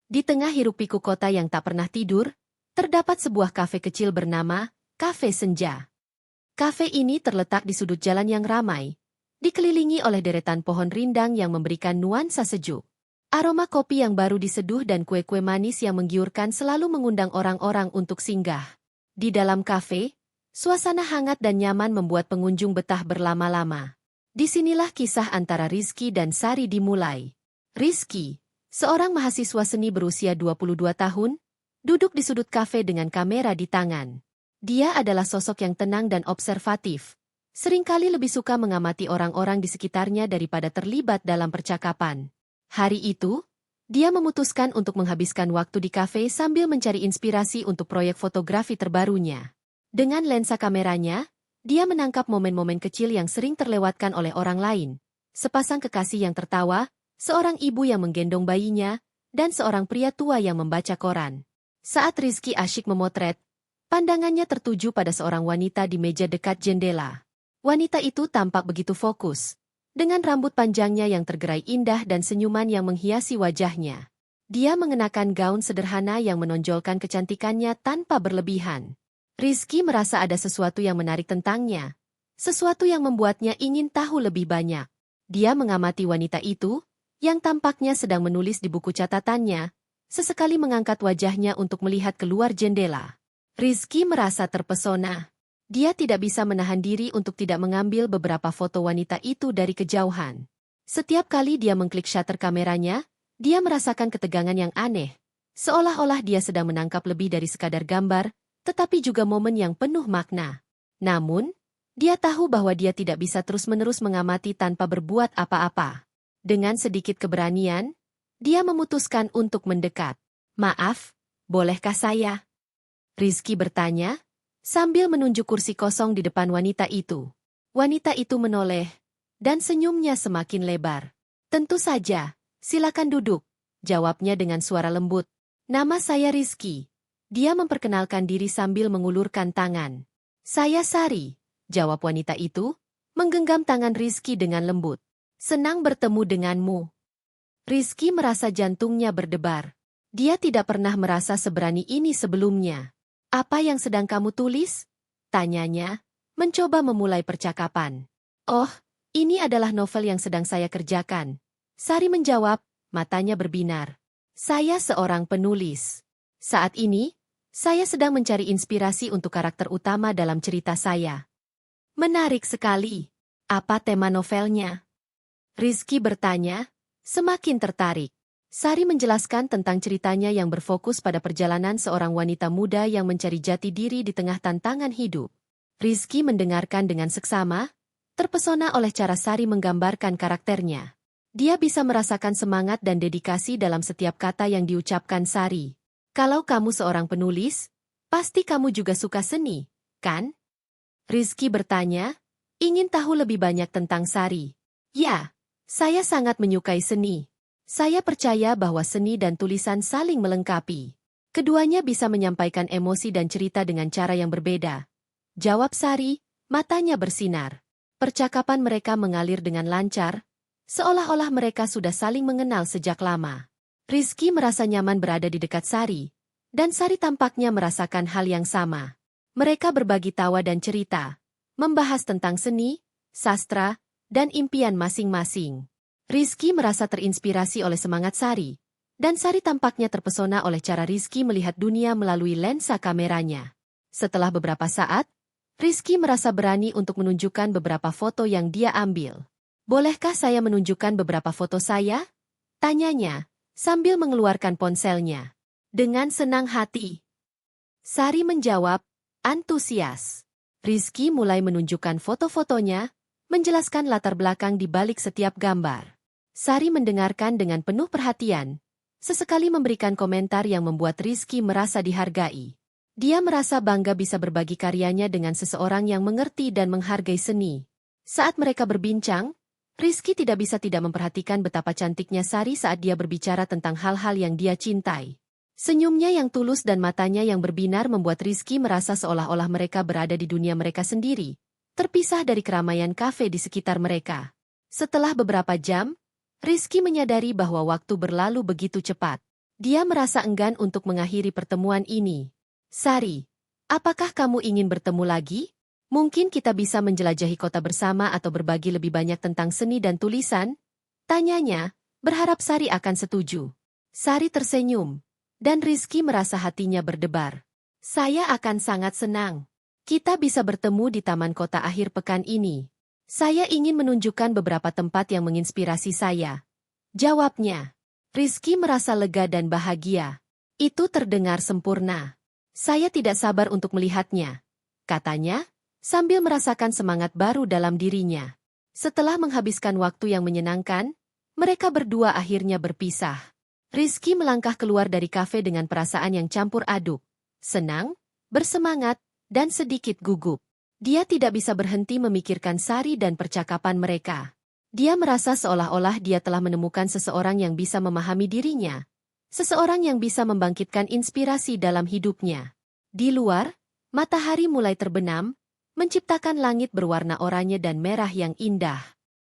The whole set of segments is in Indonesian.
Di tengah hiruk-pikuk kota yang tak pernah tidur, terdapat sebuah kafe kecil bernama Kafe Senja. Kafe ini terletak di sudut jalan yang ramai, dikelilingi oleh deretan pohon rindang yang memberikan nuansa sejuk. Aroma kopi yang baru diseduh dan kue-kue manis yang menggiurkan selalu mengundang orang-orang untuk singgah. Di dalam kafe, suasana hangat dan nyaman membuat pengunjung betah berlama-lama. Disinilah kisah antara Rizky dan Sari dimulai. Rizky, seorang mahasiswa seni berusia 22 tahun, duduk di sudut kafe dengan kamera di tangan. Dia adalah sosok yang tenang dan observatif. Seringkali lebih suka mengamati orang-orang di sekitarnya daripada terlibat dalam percakapan. Hari itu, dia memutuskan untuk menghabiskan waktu di kafe sambil mencari inspirasi untuk proyek fotografi terbarunya. Dengan lensa kameranya, dia menangkap momen-momen kecil yang sering terlewatkan oleh orang lain. Sepasang kekasih yang tertawa, seorang ibu yang menggendong bayinya, dan seorang pria tua yang membaca koran. Saat Rizky asyik memotret, pandangannya tertuju pada seorang wanita di meja dekat jendela. Wanita itu tampak begitu fokus, dengan rambut panjangnya yang tergerai indah dan senyuman yang menghiasi wajahnya. Dia mengenakan gaun sederhana yang menonjolkan kecantikannya tanpa berlebihan. Rizky merasa ada sesuatu yang menarik tentangnya, sesuatu yang membuatnya ingin tahu lebih banyak. Dia mengamati wanita itu, yang tampaknya sedang menulis di buku catatannya, sesekali mengangkat wajahnya untuk melihat keluar jendela. Rizky merasa terpesona. Dia tidak bisa menahan diri untuk tidak mengambil beberapa foto wanita itu dari kejauhan. Setiap kali dia mengklik shutter kameranya, dia merasakan ketegangan yang aneh. Seolah-olah dia sedang menangkap lebih dari sekadar gambar, tetapi juga momen yang penuh makna. Namun, dia tahu bahwa dia tidak bisa terus-menerus mengamati tanpa berbuat apa-apa. Dengan sedikit keberanian, dia memutuskan untuk mendekat. "Maaf, bolehkah saya?" Rizky bertanya, sambil menunjuk kursi kosong di depan wanita itu. Wanita itu menoleh, dan senyumnya semakin lebar. "Tentu saja, silakan duduk," jawabnya dengan suara lembut. "Nama saya Rizky." Dia memperkenalkan diri sambil mengulurkan tangan. "Saya Sari," jawab wanita itu, menggenggam tangan Rizky dengan lembut. "Senang bertemu denganmu." Rizky merasa jantungnya berdebar. Dia tidak pernah merasa seberani ini sebelumnya. "Apa yang sedang kamu tulis?" tanyanya, mencoba memulai percakapan. "Oh, ini adalah novel yang sedang saya kerjakan." Sari menjawab, matanya berbinar. "Saya seorang penulis. Saat ini, saya sedang mencari inspirasi untuk karakter utama dalam cerita saya." "Menarik sekali. Apa tema novelnya?" Rizky bertanya, semakin tertarik. Sari menjelaskan tentang ceritanya yang berfokus pada perjalanan seorang wanita muda yang mencari jati diri di tengah tantangan hidup. Rizky mendengarkan dengan seksama, terpesona oleh cara Sari menggambarkan karakternya. Dia bisa merasakan semangat dan dedikasi dalam setiap kata yang diucapkan Sari. "Kalau kamu seorang penulis, pasti kamu juga suka seni, kan?" Rizky bertanya, ingin tahu lebih banyak tentang Sari. "Ya, saya sangat menyukai seni. Saya percaya bahwa seni dan tulisan saling melengkapi. Keduanya bisa menyampaikan emosi dan cerita dengan cara yang berbeda," jawab Sari, matanya bersinar. Percakapan mereka mengalir dengan lancar, seolah-olah mereka sudah saling mengenal sejak lama. Rizky merasa nyaman berada di dekat Sari, dan Sari tampaknya merasakan hal yang sama. Mereka berbagi tawa dan cerita, membahas tentang seni, sastra, dan impian masing-masing. Rizky merasa terinspirasi oleh semangat Sari, dan Sari tampaknya terpesona oleh cara Rizky melihat dunia melalui lensa kameranya. Setelah beberapa saat, Rizky merasa berani untuk menunjukkan beberapa foto yang dia ambil. "Bolehkah saya menunjukkan beberapa foto saya?" tanyanya, sambil mengeluarkan ponselnya. "Dengan senang hati." Sari menjawab, antusias. Rizky mulai menunjukkan foto-fotonya, menjelaskan latar belakang di balik setiap gambar. Sari mendengarkan dengan penuh perhatian, sesekali memberikan komentar yang membuat Rizky merasa dihargai. Dia merasa bangga bisa berbagi karyanya dengan seseorang yang mengerti dan menghargai seni. Saat mereka berbincang, Rizky tidak bisa tidak memperhatikan betapa cantiknya Sari saat dia berbicara tentang hal-hal yang dia cintai. Senyumnya yang tulus dan matanya yang berbinar membuat Rizky merasa seolah-olah mereka berada di dunia mereka sendiri, terpisah dari keramaian kafe di sekitar mereka. Setelah beberapa jam, Rizky menyadari bahwa waktu berlalu begitu cepat. Dia merasa enggan untuk mengakhiri pertemuan ini. Sari, apakah kamu ingin bertemu lagi? Mungkin kita bisa menjelajahi kota bersama atau berbagi lebih banyak tentang seni dan tulisan? Tanyanya, berharap Sari akan setuju. Sari tersenyum, dan Rizky merasa hatinya berdebar. Saya akan sangat senang. Kita bisa bertemu di taman kota akhir pekan ini. Saya ingin menunjukkan beberapa tempat yang menginspirasi saya. Jawabnya. Rizky merasa lega dan bahagia. Itu terdengar sempurna. Saya tidak sabar untuk melihatnya, katanya, sambil merasakan semangat baru dalam dirinya. Setelah menghabiskan waktu yang menyenangkan, mereka berdua akhirnya berpisah. Rizky melangkah keluar dari kafe dengan perasaan yang campur aduk. Senang, bersemangat, dan sedikit gugup. Dia tidak bisa berhenti memikirkan Sari dan percakapan mereka. Dia merasa seolah-olah dia telah menemukan seseorang yang bisa memahami dirinya. Seseorang yang bisa membangkitkan inspirasi dalam hidupnya. Di luar, matahari mulai terbenam, menciptakan langit berwarna oranye dan merah yang indah.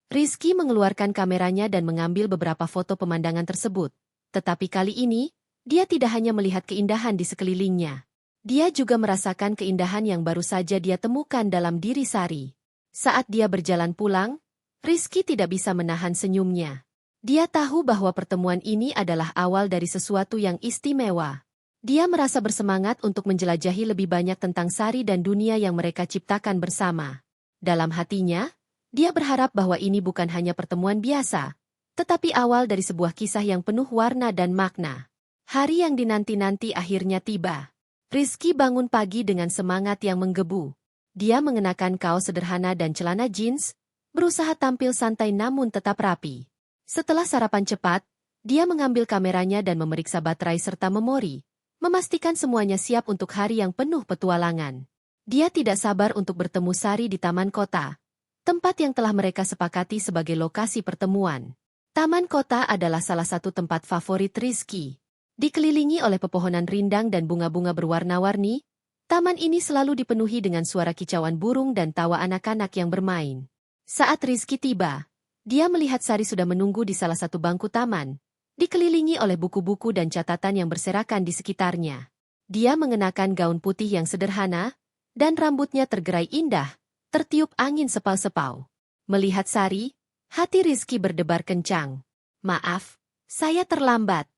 Rizky mengeluarkan kameranya dan mengambil beberapa foto pemandangan tersebut. Tetapi kali ini, dia tidak hanya melihat keindahan di sekelilingnya. Dia juga merasakan keindahan yang baru saja dia temukan dalam diri Sari. Saat dia berjalan pulang, Rizky tidak bisa menahan senyumnya. Dia tahu bahwa pertemuan ini adalah awal dari sesuatu yang istimewa. Dia merasa bersemangat untuk menjelajahi lebih banyak tentang Sari dan dunia yang mereka ciptakan bersama. Dalam hatinya, dia berharap bahwa ini bukan hanya pertemuan biasa, tetapi awal dari sebuah kisah yang penuh warna dan makna. Hari yang dinanti-nanti akhirnya tiba. Rizky bangun pagi dengan semangat yang menggebu. Dia mengenakan kaos sederhana dan celana jeans, berusaha tampil santai namun tetap rapi. Setelah sarapan cepat, dia mengambil kameranya dan memeriksa baterai serta memori, memastikan semuanya siap untuk hari yang penuh petualangan. Dia tidak sabar untuk bertemu Sari di taman kota, tempat yang telah mereka sepakati sebagai lokasi pertemuan. Taman kota adalah salah satu tempat favorit Rizky. Dikelilingi oleh pepohonan rindang dan bunga-bunga berwarna-warni, taman ini selalu dipenuhi dengan suara kicauan burung dan tawa anak-anak yang bermain. Saat Rizky tiba, dia melihat Sari sudah menunggu di salah satu bangku taman, dikelilingi oleh buku-buku dan catatan yang berserakan di sekitarnya. Dia mengenakan gaun putih yang sederhana, dan rambutnya tergerai indah, tertiup angin sepau-sepau. Melihat Sari, hati Rizky berdebar kencang. Maaf, saya terlambat.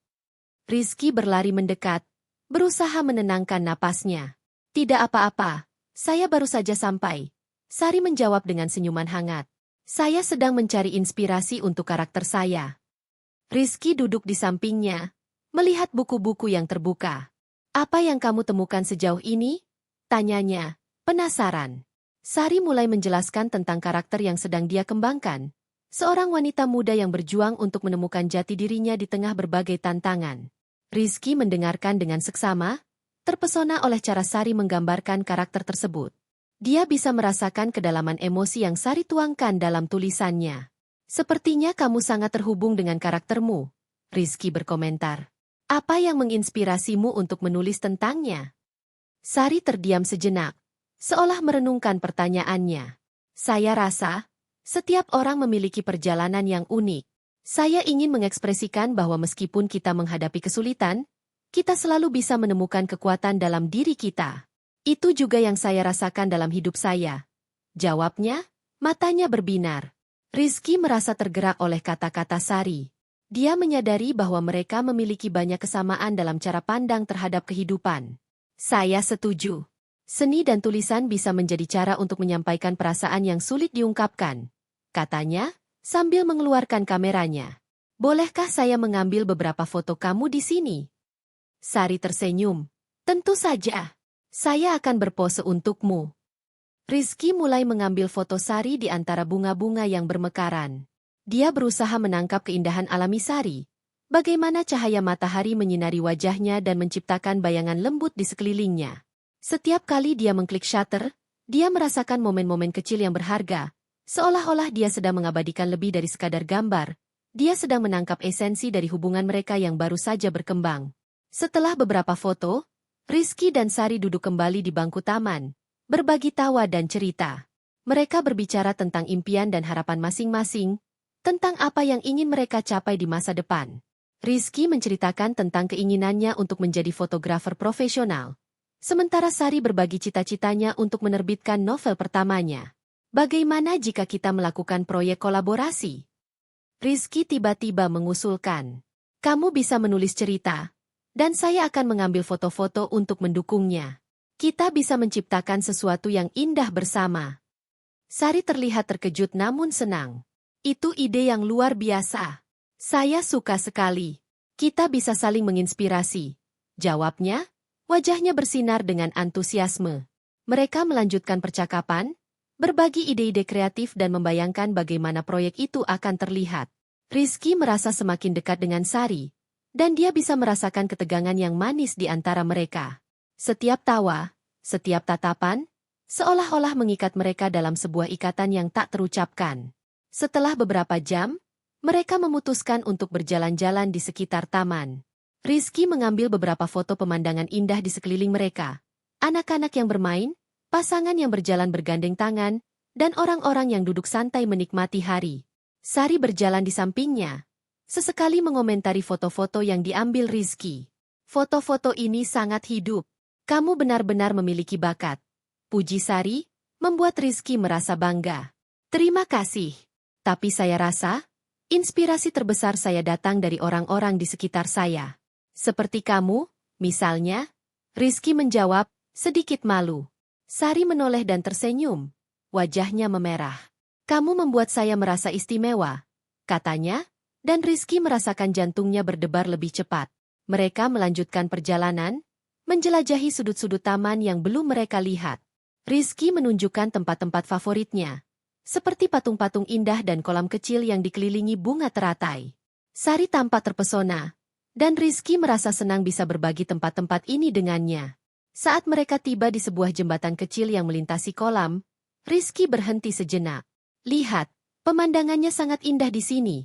Rizky berlari mendekat, berusaha menenangkan napasnya. Tidak apa-apa, saya baru saja sampai. Sari menjawab dengan senyuman hangat. Saya sedang mencari inspirasi untuk karakter saya. Rizky duduk di sampingnya, melihat buku-buku yang terbuka. Apa yang kamu temukan sejauh ini? Tanyanya, penasaran. Sari mulai menjelaskan tentang karakter yang sedang dia kembangkan. Seorang wanita muda yang berjuang untuk menemukan jati dirinya di tengah berbagai tantangan. Rizky mendengarkan dengan seksama, terpesona oleh cara Sari menggambarkan karakter tersebut. Dia bisa merasakan kedalaman emosi yang Sari tuangkan dalam tulisannya. Sepertinya kamu sangat terhubung dengan karaktermu, Rizky berkomentar. Apa yang menginspirasimu untuk menulis tentangnya? Sari terdiam sejenak, seolah merenungkan pertanyaannya. Saya rasa, setiap orang memiliki perjalanan yang unik. Saya ingin mengekspresikan bahwa meskipun kita menghadapi kesulitan, kita selalu bisa menemukan kekuatan dalam diri kita. Itu juga yang saya rasakan dalam hidup saya. Jawabnya, matanya berbinar. Rizky merasa tergerak oleh kata-kata Sari. Dia menyadari bahwa mereka memiliki banyak kesamaan dalam cara pandang terhadap kehidupan. Saya setuju. Seni dan tulisan bisa menjadi cara untuk menyampaikan perasaan yang sulit diungkapkan, katanya, sambil mengeluarkan kameranya. Bolehkah saya mengambil beberapa foto kamu di sini? Sari tersenyum. Tentu saja. Saya akan berpose untukmu. Rizky mulai mengambil foto Sari di antara bunga-bunga yang bermekaran. Dia berusaha menangkap keindahan alami Sari. Bagaimana cahaya matahari menyinari wajahnya dan menciptakan bayangan lembut di sekelilingnya. Setiap kali dia mengklik shutter, dia merasakan momen-momen kecil yang berharga. Seolah-olah dia sedang mengabadikan lebih dari sekadar gambar. Dia sedang menangkap esensi dari hubungan mereka yang baru saja berkembang. Setelah beberapa foto, Rizky dan Sari duduk kembali di bangku taman, berbagi tawa dan cerita. Mereka berbicara tentang impian dan harapan masing-masing, tentang apa yang ingin mereka capai di masa depan. Rizky menceritakan tentang keinginannya untuk menjadi fotografer profesional. Sementara Sari berbagi cita-citanya untuk menerbitkan novel pertamanya. Bagaimana jika kita melakukan proyek kolaborasi? Rizky tiba-tiba mengusulkan. Kamu bisa menulis cerita, dan saya akan mengambil foto-foto untuk mendukungnya. Kita bisa menciptakan sesuatu yang indah bersama. Sari terlihat terkejut namun senang. Itu ide yang luar biasa. Saya suka sekali. Kita bisa saling menginspirasi. Jawabnya, wajahnya bersinar dengan antusiasme. Mereka melanjutkan percakapan, berbagi ide-ide kreatif dan membayangkan bagaimana proyek itu akan terlihat. Rizky merasa semakin dekat dengan Sari, dan dia bisa merasakan ketegangan yang manis di antara mereka. Setiap tawa, setiap tatapan, seolah-olah mengikat mereka dalam sebuah ikatan yang tak terucapkan. Setelah beberapa jam, mereka memutuskan untuk berjalan-jalan di sekitar taman. Rizky mengambil beberapa foto pemandangan indah di sekeliling mereka. Anak-anak yang bermain, pasangan yang berjalan bergandeng tangan, dan orang-orang yang duduk santai menikmati hari. Sari berjalan di sampingnya. Sesekali mengomentari foto-foto yang diambil Rizky. Foto-foto ini sangat hidup. Kamu benar-benar memiliki bakat. Puji Sari, membuat Rizky merasa bangga. Terima kasih. Tapi saya rasa, inspirasi terbesar saya datang dari orang-orang di sekitar saya. Seperti kamu, misalnya, Rizky menjawab, sedikit malu. Sari menoleh dan tersenyum. Wajahnya memerah. Kamu membuat saya merasa istimewa, katanya, dan Rizky merasakan jantungnya berdebar lebih cepat. Mereka melanjutkan perjalanan, menjelajahi sudut-sudut taman yang belum mereka lihat. Rizky menunjukkan tempat-tempat favoritnya, seperti patung-patung indah dan kolam kecil yang dikelilingi bunga teratai. Sari tampak terpesona, dan Rizky merasa senang bisa berbagi tempat-tempat ini dengannya. Saat mereka tiba di sebuah jembatan kecil yang melintasi kolam, Rizky berhenti sejenak. Lihat, pemandangannya sangat indah di sini,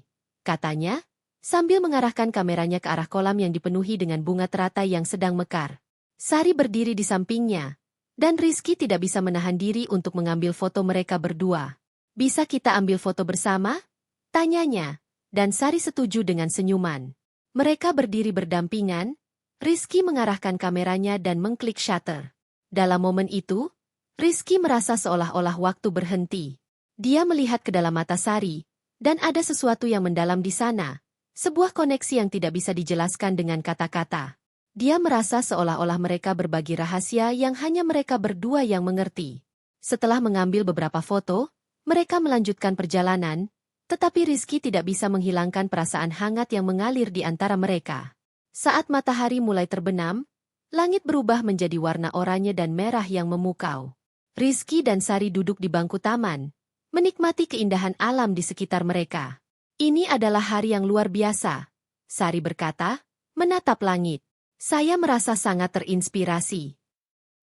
katanya, sambil mengarahkan kameranya ke arah kolam yang dipenuhi dengan bunga teratai yang sedang mekar. Sari berdiri di sampingnya, dan Rizky tidak bisa menahan diri untuk mengambil foto mereka berdua. Bisa kita ambil foto bersama? Tanyanya, dan Sari setuju dengan senyuman. Mereka berdiri berdampingan, Rizky mengarahkan kameranya dan mengklik shutter. Dalam momen itu, Rizky merasa seolah-olah waktu berhenti. Dia melihat ke dalam mata Sari, dan ada sesuatu yang mendalam di sana, sebuah koneksi yang tidak bisa dijelaskan dengan kata-kata. Dia merasa seolah-olah mereka berbagi rahasia yang hanya mereka berdua yang mengerti. Setelah mengambil beberapa foto, mereka melanjutkan perjalanan, tetapi Rizky tidak bisa menghilangkan perasaan hangat yang mengalir di antara mereka. Saat matahari mulai terbenam, langit berubah menjadi warna oranye dan merah yang memukau. Rizky dan Sari duduk di bangku taman, menikmati keindahan alam di sekitar mereka. Ini adalah hari yang luar biasa, Sari berkata, menatap langit. Saya merasa sangat terinspirasi.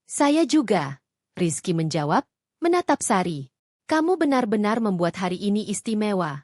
Saya juga, Rizky menjawab, menatap Sari. Kamu benar-benar membuat hari ini istimewa.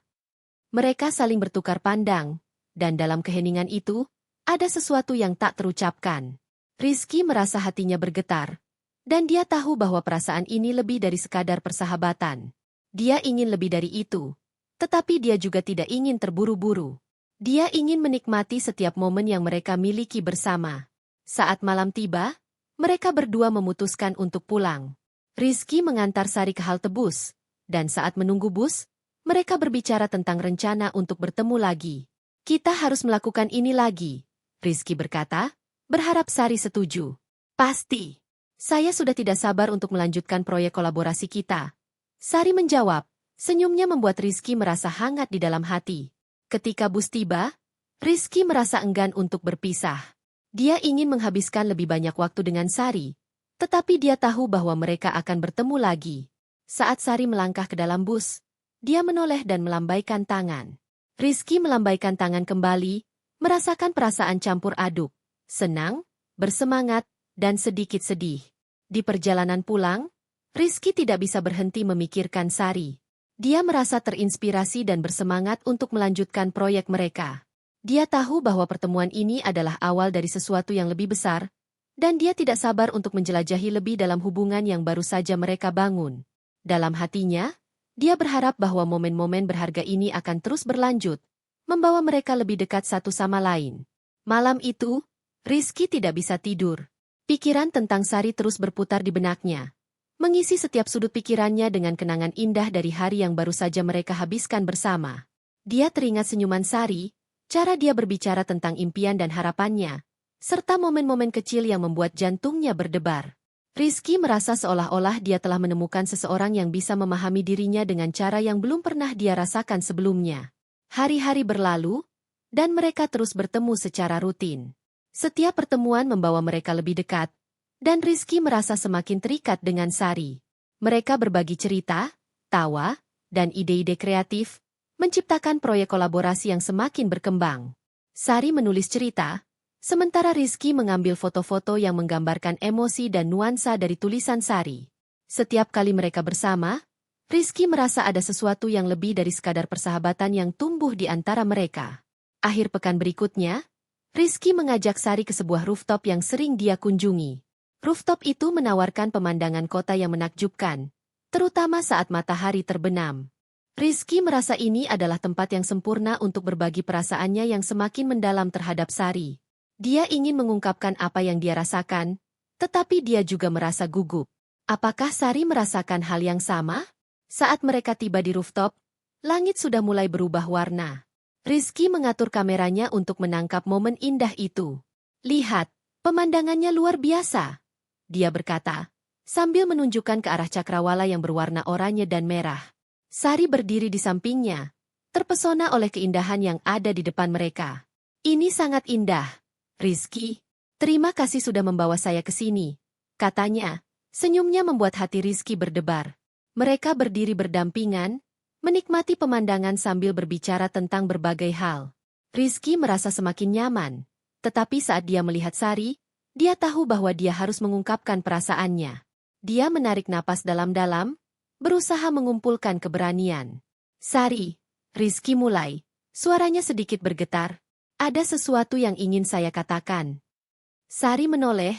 Mereka saling bertukar pandang, dan dalam keheningan itu, ada sesuatu yang tak terucapkan. Rizky merasa hatinya bergetar, dan dia tahu bahwa perasaan ini lebih dari sekadar persahabatan. Dia ingin lebih dari itu, tetapi dia juga tidak ingin terburu-buru. Dia ingin menikmati setiap momen yang mereka miliki bersama. Saat malam tiba, mereka berdua memutuskan untuk pulang. Rizky mengantar Sari ke halte bus, dan saat menunggu bus, mereka berbicara tentang rencana untuk bertemu lagi. Kita harus melakukan ini lagi, Rizky berkata, berharap Sari setuju. Pasti. Saya sudah tidak sabar untuk melanjutkan proyek kolaborasi kita. Sari menjawab, senyumnya membuat Rizky merasa hangat di dalam hati. Ketika bus tiba, Rizky merasa enggan untuk berpisah. Dia ingin menghabiskan lebih banyak waktu dengan Sari, tetapi dia tahu bahwa mereka akan bertemu lagi. Saat Sari melangkah ke dalam bus, dia menoleh dan melambaikan tangan. Rizky melambaikan tangan kembali, merasakan perasaan campur aduk, senang, bersemangat, dan sedikit sedih. Di perjalanan pulang, Rizky tidak bisa berhenti memikirkan Sari. Dia merasa terinspirasi dan bersemangat untuk melanjutkan proyek mereka. Dia tahu bahwa pertemuan ini adalah awal dari sesuatu yang lebih besar, dan dia tidak sabar untuk menjelajahi lebih dalam hubungan yang baru saja mereka bangun. Dalam hatinya, dia berharap bahwa momen-momen berharga ini akan terus berlanjut, membawa mereka lebih dekat satu sama lain. Malam itu, Rizky tidak bisa tidur. Pikiran tentang Sari terus berputar di benaknya, mengisi setiap sudut pikirannya dengan kenangan indah dari hari yang baru saja mereka habiskan bersama. Dia teringat senyuman Sari, cara dia berbicara tentang impian dan harapannya, serta momen-momen kecil yang membuat jantungnya berdebar. Rizky merasa seolah-olah dia telah menemukan seseorang yang bisa memahami dirinya dengan cara yang belum pernah dia rasakan sebelumnya. Hari-hari berlalu, dan mereka terus bertemu secara rutin. Setiap pertemuan membawa mereka lebih dekat, dan Rizky merasa semakin terikat dengan Sari. Mereka berbagi cerita, tawa, dan ide-ide kreatif, menciptakan proyek kolaborasi yang semakin berkembang. Sari menulis cerita, sementara Rizky mengambil foto-foto yang menggambarkan emosi dan nuansa dari tulisan Sari. Setiap kali mereka bersama, Rizky merasa ada sesuatu yang lebih dari sekadar persahabatan yang tumbuh di antara mereka. Akhir pekan berikutnya, Rizky mengajak Sari ke sebuah rooftop yang sering dia kunjungi. Rooftop itu menawarkan pemandangan kota yang menakjubkan, terutama saat matahari terbenam. Rizky merasa ini adalah tempat yang sempurna untuk berbagi perasaannya yang semakin mendalam terhadap Sari. Dia ingin mengungkapkan apa yang dia rasakan, tetapi dia juga merasa gugup. Apakah Sari merasakan hal yang sama? Saat mereka tiba di rooftop, langit sudah mulai berubah warna. Rizky mengatur kameranya untuk menangkap momen indah itu. Lihat, pemandangannya luar biasa, dia berkata, sambil menunjukkan ke arah cakrawala yang berwarna oranye dan merah. Sari berdiri di sampingnya, terpesona oleh keindahan yang ada di depan mereka. Ini sangat indah, Rizky. Terima kasih sudah membawa saya ke sini, katanya. Senyumnya membuat hati Rizky berdebar. Mereka berdiri berdampingan, menikmati pemandangan sambil berbicara tentang berbagai hal. Rizky merasa semakin nyaman, tetapi saat dia melihat Sari, dia tahu bahwa dia harus mengungkapkan perasaannya. Dia menarik napas dalam-dalam, berusaha mengumpulkan keberanian. Sari, Rizky mulai, suaranya sedikit bergetar. Ada sesuatu yang ingin saya katakan. Sari menoleh,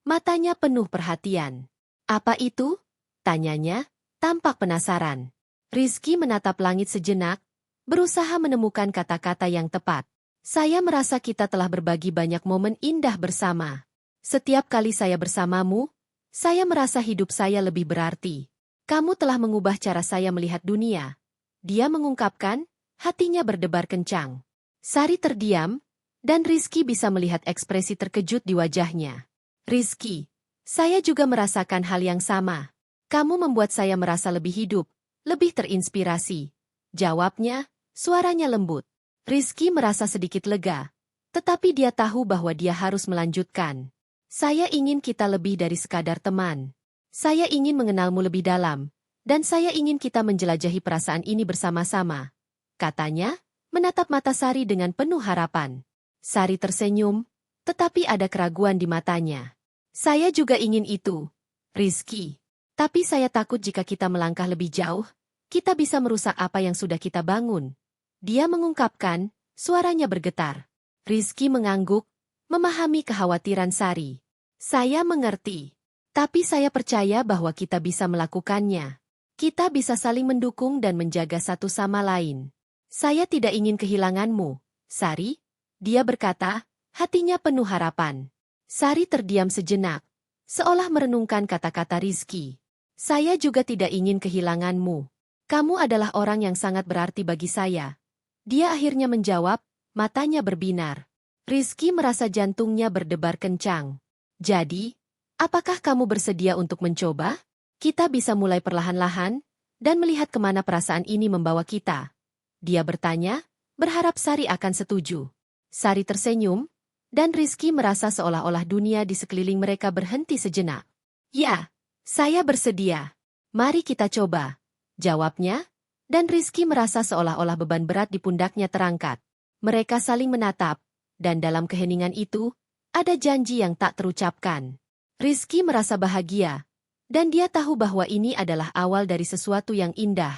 matanya penuh perhatian. Apa itu? Tanyanya, tampak penasaran. Rizky menatap langit sejenak, berusaha menemukan kata-kata yang tepat. Saya merasa kita telah berbagi banyak momen indah bersama. Setiap kali saya bersamamu, saya merasa hidup saya lebih berarti. Kamu telah mengubah cara saya melihat dunia. Dia mengungkapkan, hatinya berdebar kencang. Sari terdiam, dan Rizky bisa melihat ekspresi terkejut di wajahnya. Rizky, saya juga merasakan hal yang sama. Kamu membuat saya merasa lebih hidup, lebih terinspirasi. Jawabnya, suaranya lembut. Rizky merasa sedikit lega, tetapi dia tahu bahwa dia harus melanjutkan. Saya ingin kita lebih dari sekadar teman. Saya ingin mengenalmu lebih dalam, dan saya ingin kita menjelajahi perasaan ini bersama-sama. Katanya, menatap mata Sari dengan penuh harapan. Sari tersenyum, tetapi ada keraguan di matanya. Saya juga ingin itu, Rizky. Tapi saya takut jika kita melangkah lebih jauh, kita bisa merusak apa yang sudah kita bangun. Dia mengungkapkan, suaranya bergetar. Rizky mengangguk, memahami kekhawatiran Sari. Saya mengerti. Tapi saya percaya bahwa kita bisa melakukannya. Kita bisa saling mendukung dan menjaga satu sama lain. Saya tidak ingin kehilanganmu, Sari. Dia berkata, hatinya penuh harapan. Sari terdiam sejenak, seolah merenungkan kata-kata Rizky. Saya juga tidak ingin kehilanganmu. Kamu adalah orang yang sangat berarti bagi saya. Dia akhirnya menjawab, matanya berbinar. Rizky merasa jantungnya berdebar kencang. Jadi, apakah kamu bersedia untuk mencoba? Kita bisa mulai perlahan-lahan, dan melihat kemana perasaan ini membawa kita. Dia bertanya, berharap Sari akan setuju. Sari tersenyum, dan Rizky merasa seolah-olah dunia di sekeliling mereka berhenti sejenak. Ya, saya bersedia. Mari kita coba. Jawabnya, dan Rizky merasa seolah-olah beban berat di pundaknya terangkat. Mereka saling menatap, dan dalam keheningan itu, ada janji yang tak terucapkan. Rizky merasa bahagia, dan dia tahu bahwa ini adalah awal dari sesuatu yang indah.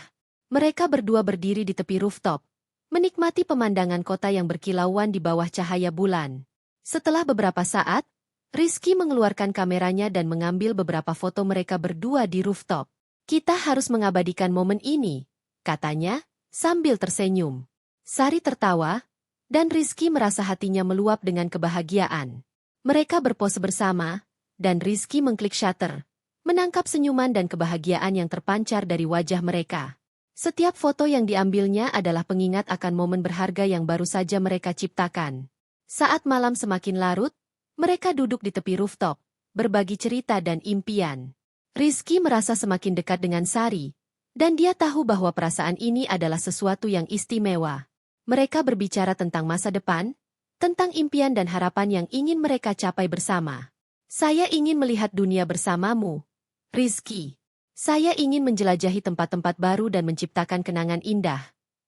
Mereka berdua berdiri di tepi rooftop, menikmati pemandangan kota yang berkilauan di bawah cahaya bulan. Setelah beberapa saat, Rizky mengeluarkan kameranya dan mengambil beberapa foto mereka berdua di rooftop. Kita harus mengabadikan momen ini, katanya, sambil tersenyum. Sari tertawa, dan Rizky merasa hatinya meluap dengan kebahagiaan. Mereka berpose bersama, dan Rizky mengklik shutter, menangkap senyuman dan kebahagiaan yang terpancar dari wajah mereka. Setiap foto yang diambilnya adalah pengingat akan momen berharga yang baru saja mereka ciptakan. Saat malam semakin larut, mereka duduk di tepi rooftop, berbagi cerita dan impian. Rizky merasa semakin dekat dengan Sari, dan dia tahu bahwa perasaan ini adalah sesuatu yang istimewa. Mereka berbicara tentang masa depan, tentang impian dan harapan yang ingin mereka capai bersama. Saya ingin melihat dunia bersamamu, Rizky. Saya ingin menjelajahi tempat-tempat baru dan menciptakan kenangan indah.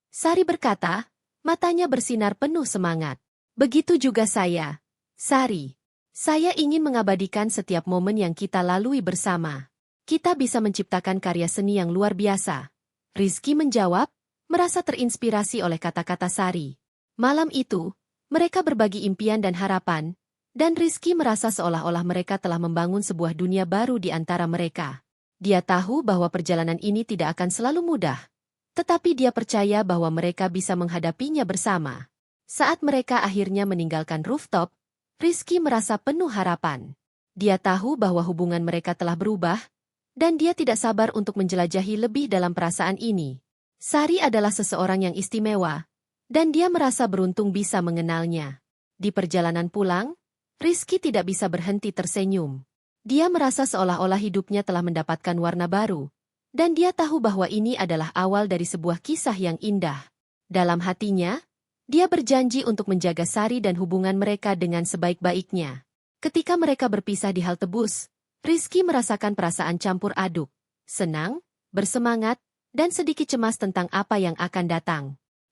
Sari berkata, matanya bersinar penuh semangat. Begitu juga saya, Sari. Saya ingin mengabadikan setiap momen yang kita lalui bersama. Kita bisa menciptakan karya seni yang luar biasa. Rizky menjawab, merasa terinspirasi oleh kata-kata Sari. Malam itu, mereka berbagi impian dan harapan, dan Rizky merasa seolah-olah mereka telah membangun sebuah dunia baru di antara mereka. Dia tahu bahwa perjalanan ini tidak akan selalu mudah, tetapi dia percaya bahwa mereka bisa menghadapinya bersama. Saat mereka akhirnya meninggalkan rooftop, Rizky merasa penuh harapan. Dia tahu bahwa hubungan mereka telah berubah, dan dia tidak sabar untuk menjelajahi lebih dalam perasaan ini. Sari adalah seseorang yang istimewa, dan dia merasa beruntung bisa mengenalnya. Di perjalanan pulang, Rizky tidak bisa berhenti tersenyum. Dia merasa seolah-olah hidupnya telah mendapatkan warna baru, dan dia tahu bahwa ini adalah awal dari sebuah kisah yang indah. Dalam hatinya, dia berjanji untuk menjaga Sari dan hubungan mereka dengan sebaik-baiknya. Ketika mereka berpisah di halte bus, Rizky merasakan perasaan campur aduk, senang, bersemangat, dan sedikit cemas tentang apa yang akan datang.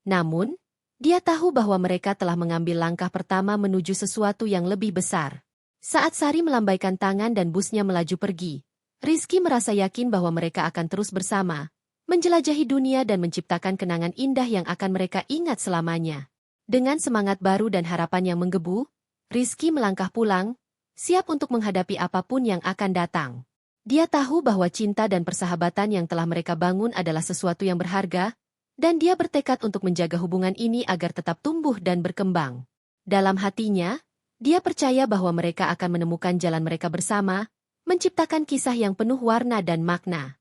Namun, dia tahu bahwa mereka telah mengambil langkah pertama menuju sesuatu yang lebih besar. Saat Sari melambaikan tangan dan busnya melaju pergi, Rizky merasa yakin bahwa mereka akan terus bersama, menjelajahi dunia dan menciptakan kenangan indah yang akan mereka ingat selamanya. Dengan semangat baru dan harapan yang menggebu, Rizky melangkah pulang, siap untuk menghadapi apapun yang akan datang. Dia tahu bahwa cinta dan persahabatan yang telah mereka bangun adalah sesuatu yang berharga, dan dia bertekad untuk menjaga hubungan ini agar tetap tumbuh dan berkembang. Dalam hatinya, dia percaya bahwa mereka akan menemukan jalan mereka bersama, menciptakan kisah yang penuh warna dan makna.